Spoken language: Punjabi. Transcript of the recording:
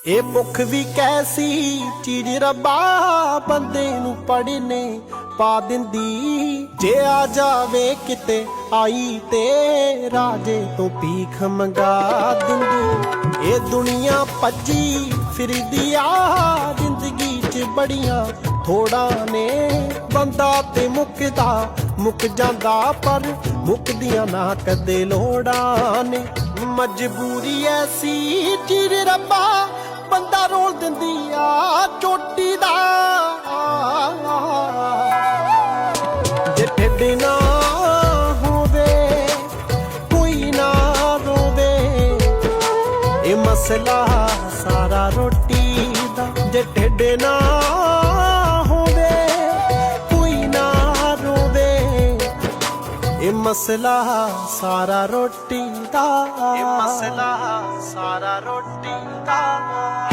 ਇਹ ਭੁੱਖ ਵੀ ਕੈਸੀ ਚੀਜ਼ ਰੱਬਾ ਬੰਦੇ ਨੂੰ ਪੜਨੇ ਪਾ ਦਿੰਦੀ। ਜੇ ਆ ਜਾਵੇ ਕਿਤੇ ਆਈ ਤੇ ਰਾਜੇ ਤੋਂ ਭੀਖ ਮੰਗਾ ਦਿੰਦੀ। ਇਹ ਦੁਨੀਆ ਭੱਜੀ ਫਿਰਦੀ ਆ ਜ਼ਿੰਦਗੀ 'ਚ ਬੜੀਆਂ ਥੋੜਾਂ ਨੇ। ਬੰਦਾ ਤੇ ਮੁੱਕਦਾ ਮੁੱਕ ਜਾਂਦਾ ਪਰ ਮੁੱਕਦੀਆਂ ਨਾ ਕਦੇ ਲੋੜਾਂ ਨੇ। ਮਜਬੂਰੀ ਐਸੀ ਚੀਜ਼ ਰੱਬਾ ਬੰਦਾ ਰੋਲ ਦਿੰਦੀ ਆ ਚੋਟੀ ਦਾ। ਜੇ ਢਿੱਡ ਨਾ ਹੋਵੇ ਕੋਈ ਨਾ ਰੋਵੇ, ਇਹ ਮਸਲਾ ਸਾਰਾ ਰੋਟੀ ਦਾ। ਜੇ ਢਿੱਡ ਨਾ ਹੋਵੇ ਕੋਈ ਨਾ ਰੋਵੇ, ਇਹ ਮਸਲਾ ਸਾਰਾ ਰੋਟੀ ਦਾ। ਇਹ ਮਸਲਾ ਸਾਰਾ ਰੋਟੀ ਦਾ।